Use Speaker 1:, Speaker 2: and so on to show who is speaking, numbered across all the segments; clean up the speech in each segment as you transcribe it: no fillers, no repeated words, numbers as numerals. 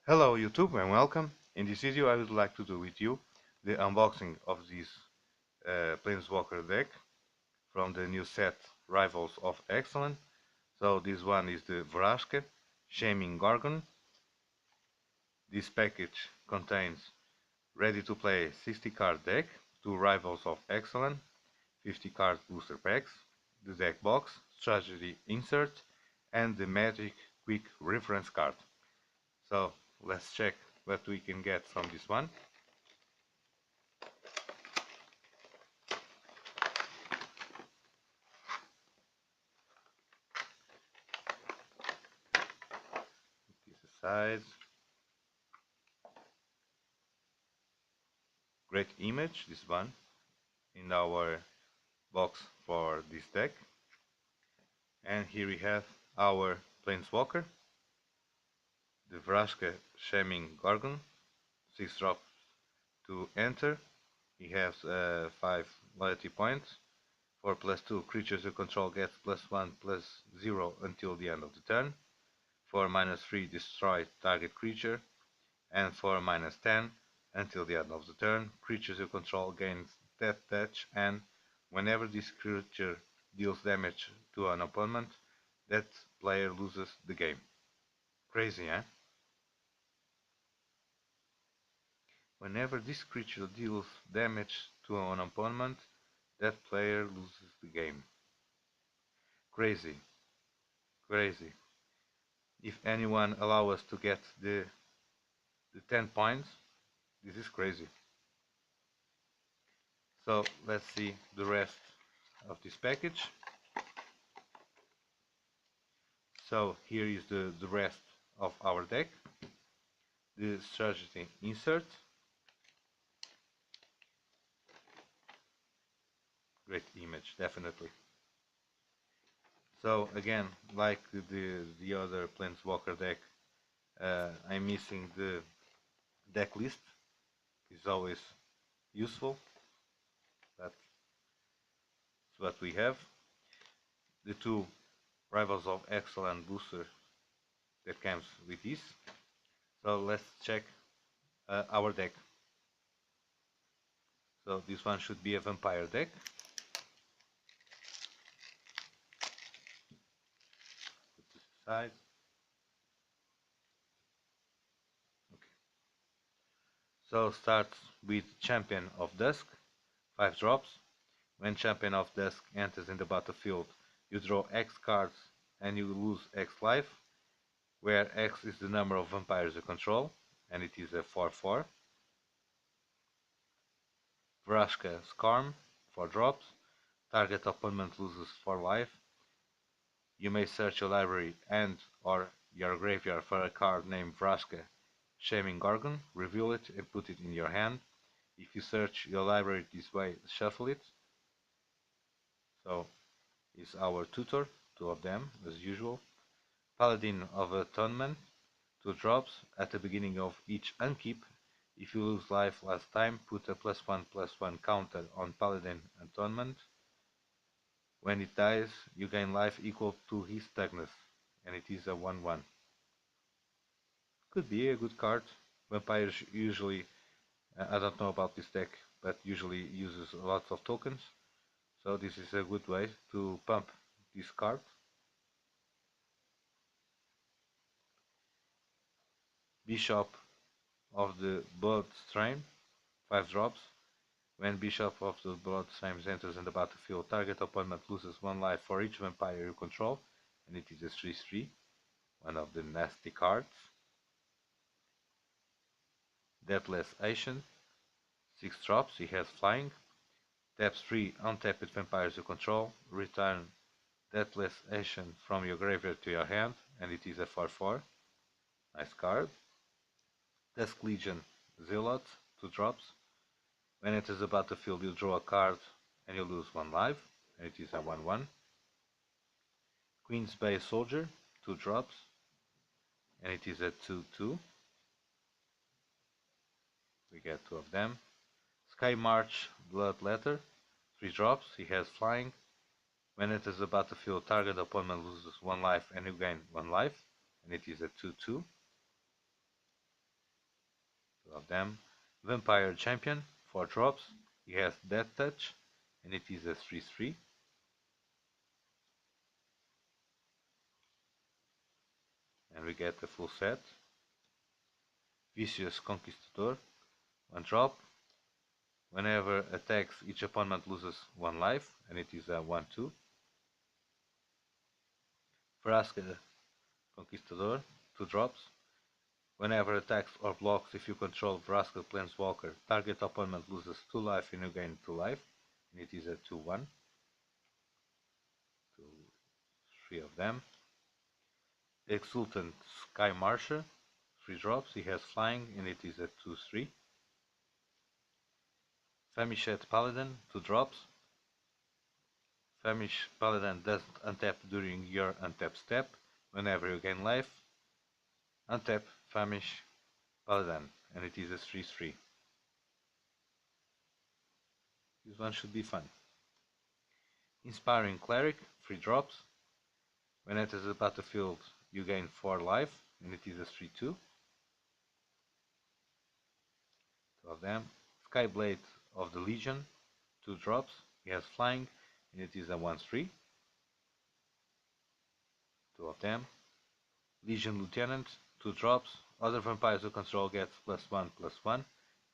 Speaker 1: Hello YouTube and welcome. In this video I would like to do with you the unboxing of this Planeswalker deck from the new set Rivals of Ixalan. So this one is the Vraska Shaming Gorgon. This package contains ready to play 60 card deck, 2 Rivals of Ixalan, 50 card booster packs, the deck box, strategy insert and the magic quick reference card. So let's check what we can get from this one. This aside. Great image, this one, in our box for this deck. And here we have our Planeswalker, the Vraska Shaming Gorgon, 6 drops to enter. He has 5 loyalty points. For +2, creatures you control get +1/+0 until the end of the turn. For -3, destroy target creature. And for -10, until the end of the turn, creatures you control gains Death Touch, and whenever this creature deals damage to an opponent, that player loses the game. Crazy, eh? Whenever this creature deals damage to an opponent, that player loses the game. Crazy. Crazy. If anyone allow us to get the 10 points, this is crazy. So let's see the rest of this package. So here is the rest of our deck. The strategy insert. Great image, definitely. So again, like the other Planeswalker deck, I'm missing the deck list. It's always useful. That's what we have. The 2 Rivals of Ixalan booster that comes with this. So let's check our deck. So this one should be a vampire deck. Put this aside. Okay. So starts with Champion of Dusk, 5 drops. When Champion of Dusk enters in the battlefield, you draw X cards and you lose X life, where X is the number of vampires you control, and it is a 4/4. Vraska Skarm, 4 drops. Target opponent loses 4 life. You may search your library and or your graveyard for a card named Vraska Shaming Gorgon, reveal it and put it in your hand. If you search your library this way, shuffle it. So is our tutor, 2 of them as usual. Paladin of Atonement, 2 drops. At the beginning of each upkeep, if you lose life last time, put a +1/+1 counter on Paladin Atonement. When it dies, you gain life equal to his toughness, and it is a 1/1. Could be a good card. Vampires usually, I don't know about this deck, but usually uses lots of tokens. So this is a good way to pump this card. Bishop of the Bloodstream, 5 drops. When Bishop of the Bloodstream enters in the battlefield, target opponent loses 1 life for each vampire you control, and it is a 3/3, one of the nasty cards. Deathless Ashen, 6 drops, he has flying. Taps 3 untapped vampires you control, return Deathless Ashen from your graveyard to your hand, and it is a 4/4. Nice card. Dusk Legion Zealot, 2 drops. When it enters the battlefield, you draw a card and you lose 1 life, and it is a 1/1. Queen's Bay Soldier, 2 drops, and it is a 2/2. We get 2 of them. Sky March Bloodletter, 3 drops, he has flying. When it enters the battlefield, target opponent loses 1 life and you gain 1 life, and it is a 2/2. Two of them. Vampire Champion, 4 drops. He has Death Touch, and it is a 3/3. And we get the full set. Vicious Conquistador, 1 drop. Whenever attacks, each opponent loses 1 life, and it is a 1/2. Vraska Conquistador, 2 drops. Whenever attacks or blocks, if you control Vraska Planeswalker, target opponent loses 2 life and you gain 2 life. And it is a 2/1. 2, 3 of them. Exultant Sky Marcher, 3 drops. He has flying and it is a 2/3. Famished Paladin, 2 drops. Famished Paladin doesn't untap during your untap step. Whenever you gain life, untap Famished Paladin, and it is a 3/3. This one should be fun. Inspiring Cleric, 3 drops. When it enters the battlefield, you gain 4 life, and it is a 3/2. 2 of them. Skyblade of the Legion, 2 drops. He has flying, and it is a 1/3. 2 of them. Legion Lieutenant, 2 drops. Other vampires you control get +1/+1,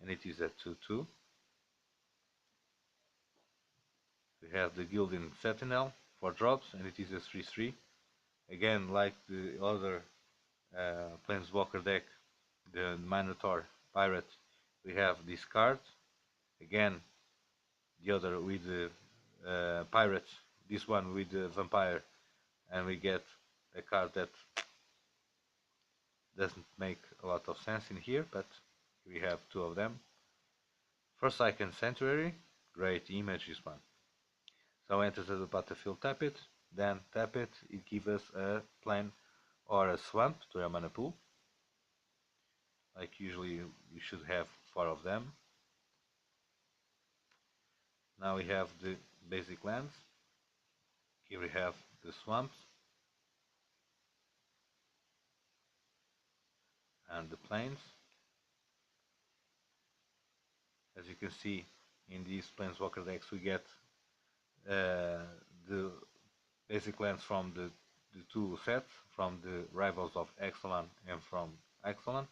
Speaker 1: and it is a 2/2. We have the Gilded Sentinel, 4 drops, and it is a 3/3. Again, like the other Planeswalker deck, the Minotaur Pirate, we have this card. Again, the other with the Pirate, this one with the Vampire, and we get a card that doesn't make a lot of sense in here, but we have 2 of them. Forsaken Sanctuary, great image this one. So enters the battlefield, tap it, then tap it, it gives us a plane or a swamp to your mana pool. Like usually you should have 4 of them. Now we have the basic lands. Here we have the swamps and the plains. As you can see in these Planeswalker decks we get the basic lands from the 2 sets, from the Rivals of Ixalan and from Ixalan.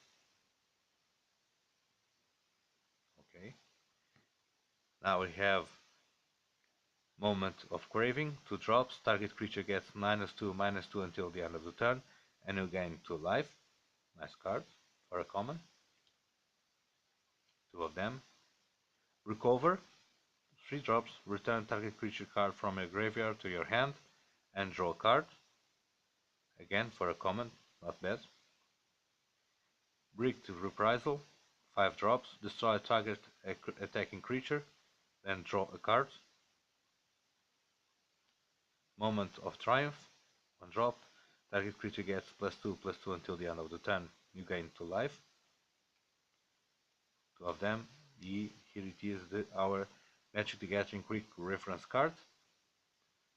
Speaker 1: Okay. Now we have Moment of Craving, 2 drops. Target creature gets -2/-2 until the end of the turn, and you gain 2 life. Nice card for a common. 2 of them. Recover, 3 drops. Return target creature card from your graveyard to your hand and draw a card. Again for a common, not bad. Brick to Reprisal, 5 drops. Destroy target attacking creature, then draw a card. Moment of Triumph, 1 drop. Target creature gets +2/+2 until the end of the turn. You gain 2 life. 2 of them. Here it is, our Magic the Gathering quick reference card.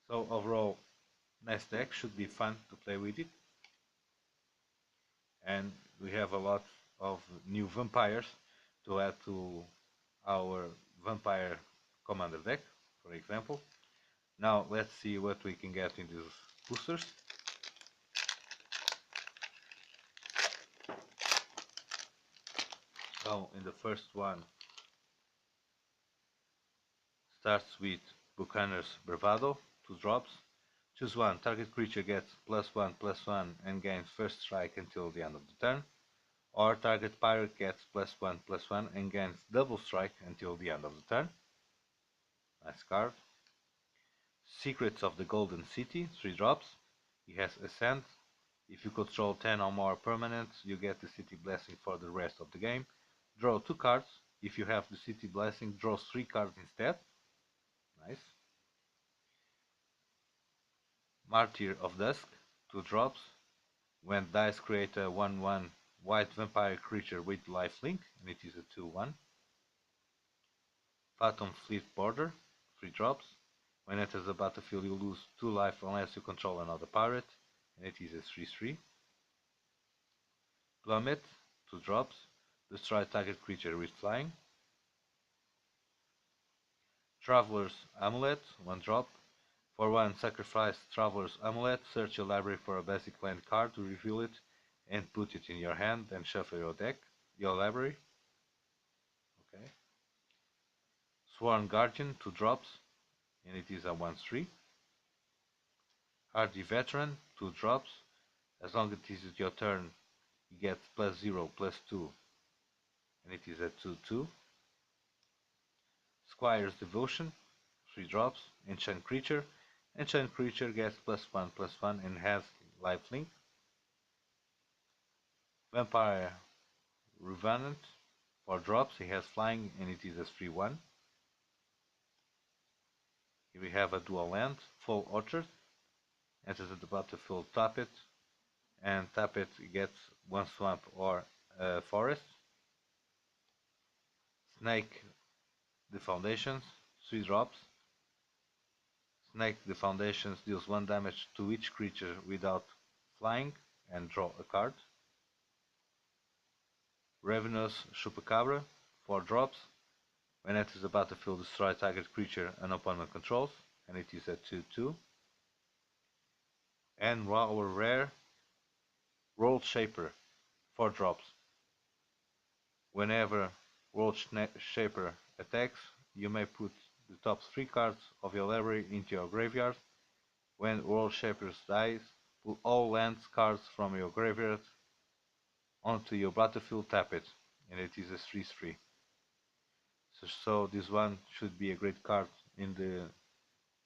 Speaker 1: So overall, nice deck, should be fun to play with it. And we have a lot of new vampires to add to our vampire commander deck, for example. Now let's see what we can get in these boosters. So in the first one starts with Buccaneer's Bravado, 2 drops. Choose one, target creature gets +1/+1 and gains first strike until the end of the turn. Or target pirate gets +1/+1 and gains double strike until the end of the turn. Nice card. Secrets of the Golden City, 3 drops. He has Ascent. If you control 10 or more permanents, you get the City Blessing for the rest of the game. Draw 2 cards. If you have the City Blessing, draw 3 cards instead. Nice. Martyr of Dusk, 2 drops. When dice, create a 1/1 white vampire creature with lifelink, and it is a 2/1. Phantom Fleet Border, 3 drops. When it enters the battlefield you lose 2 life unless you control another pirate, and it is a 3/3. Plummet, 2 drops. destroy target creature with flying. Traveler's Amulet, 1 drop. For 1, sacrifice Traveler's Amulet, search your library for a basic land card to reveal it and put it in your hand and shuffle your library. Okay. Sworn Guardian, 2 drops, and it is a 1/3. Hardy Veteran, 2 drops. As long as it is your turn, you get +0/+2, and it is a 2/2. Squire's Devotion, 3 drops. Enchant Creature. Enchant Creature gets +1/+1 and has lifelink. Vampire Revenant, 4 drops. He has flying and it is a 3/1. Here we have a dual land, Full Orchard. Enters the battlefield, tap it, and tap it gets 1 swamp or a forest. Snake the Foundations, 3 drops. Snake the Foundations deals 1 damage to each creature without flying and draw a card. Ravenous Chupacabra, 4 drops. When enters the battlefield, destroy target creature an opponent controls, and it is a 2/2. And our rare World Shaper, 4 drops. Whenever World Shaper attacks, you may put the top 3 cards of your library into your graveyard. When World Shaper dies, put all land cards from your graveyard onto your battlefield, tap it, and it is a 3/3. So this one should be a great card in the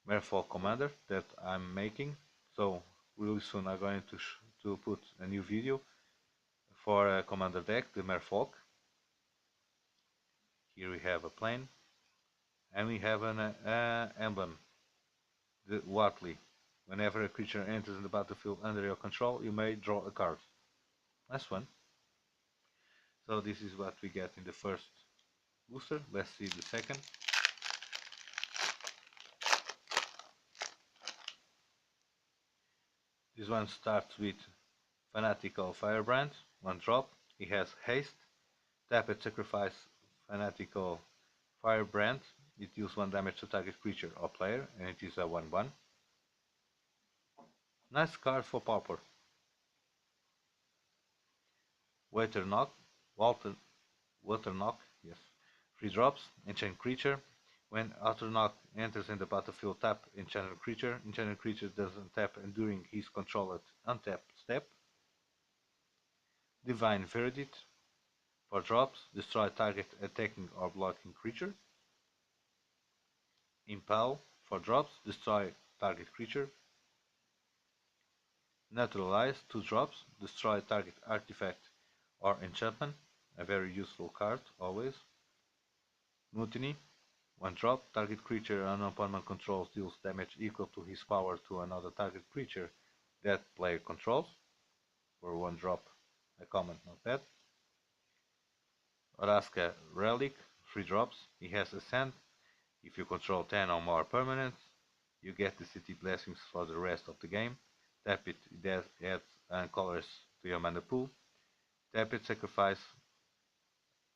Speaker 1: Merfolk Commander that I'm making. So really soon I'm going to put a new video for a Commander deck, the Merfolk. Here we have a plane, and we have an emblem, the Watley. Whenever a creature enters in the battlefield under your control, you may draw a card. Nice one. So this is what we get in the first booster. Let's see the second. This one starts with Fanatical Firebrand, 1 drop. He has haste. Tap it, sacrifice Fanatical Firebrand. It deals 1 damage to target creature or player, and it is a 1/1. Nice card for Pauper. Waterknock, yes. 3 drops, enchant creature. When Waterknock enters in the battlefield, tap enchanted creature. Enchanted creature doesn't tap and during his controlled untap step. Divine Verdict, 4 drops, destroy target attacking or blocking creature. Impale, 4 drops, destroy target creature. Neutralize, 2 drops, destroy target artifact or enchantment, a very useful card always. Mutiny, 1 drop, target creature an opponent controls deals damage equal to his power to another target creature that player controls. For 1 drop, a common, not bad. Vraska Relic, 3 drops, he has Ascend. If you control 10 or more permanents, you get the City Blessings for the rest of the game. Tap it, it adds colors to your mana pool. Tap it, sacrifice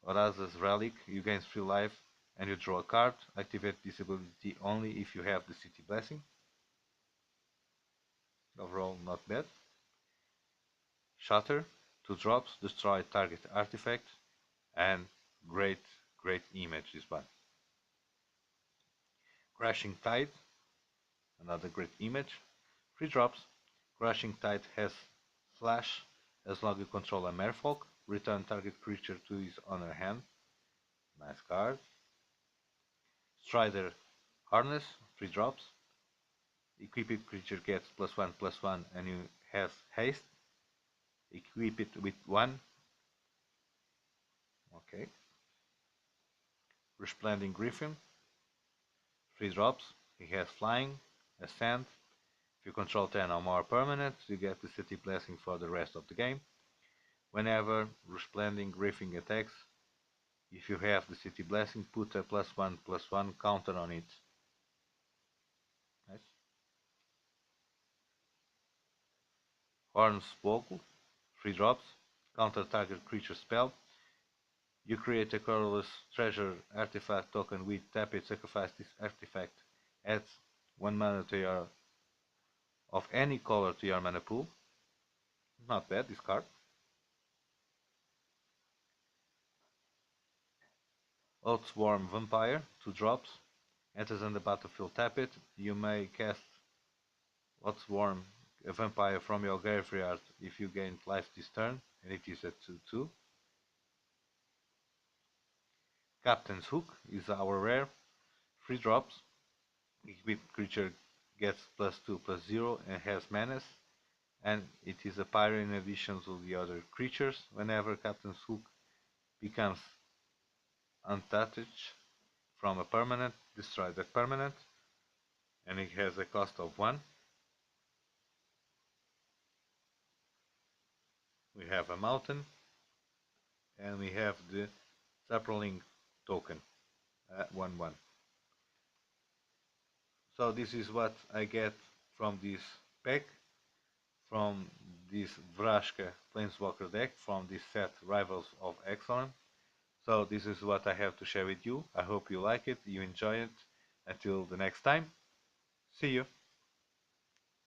Speaker 1: Oraza's Relic, you gain 3 life and you draw a card. Activate this ability only if you have the City Blessing. Overall, not bad. Shatter, 2 drops, destroy target artifact, and great image this one. Crashing Tide, another great image. 3 drops, Crashing Tide has flash as long as you control a Merfolk. Return target creature to his owner hand. Nice card. Strider Harness, 3 drops. Equipped creature gets +1/+1 and you have haste. Equip it with 1. Okay. Resplending Griffin, 3 drops. He has flying, ascend. If you control 10 or more permanents, you get the City Blessing for the rest of the game. Whenever Resplending Griffin attacks, if you have the City Blessing, put a +1/+1 counter on it. Nice. Hornswoggle, 3 drops. Counter target creature spell. You create a colorless treasure artifact token with tap it, sacrifice this artifact, adds 1 mana to your of any color to your mana pool. Not bad, this card. Oathsworn Vampire, 2 drops. Enters on the battlefield, tap it. You may cast Oathsworn a Vampire from your graveyard if you gain life this turn, and it is a 2/2. Captain's Hook is our rare, 3 drops. Equipped creature gets +2/+0 and has menace, and it is a pyro in addition to the other creatures. Whenever Captain's Hook becomes untouched from a permanent, destroy that permanent, and it has a cost of 1. We have a mountain, and we have the Sapperling token, 1/1. So this is what I get from this pack, from this Vraska Planeswalker deck, from this set Rivals of Ixalan. So this is what I have to share with you. I hope you like it, you enjoy it. Until the next time, see you!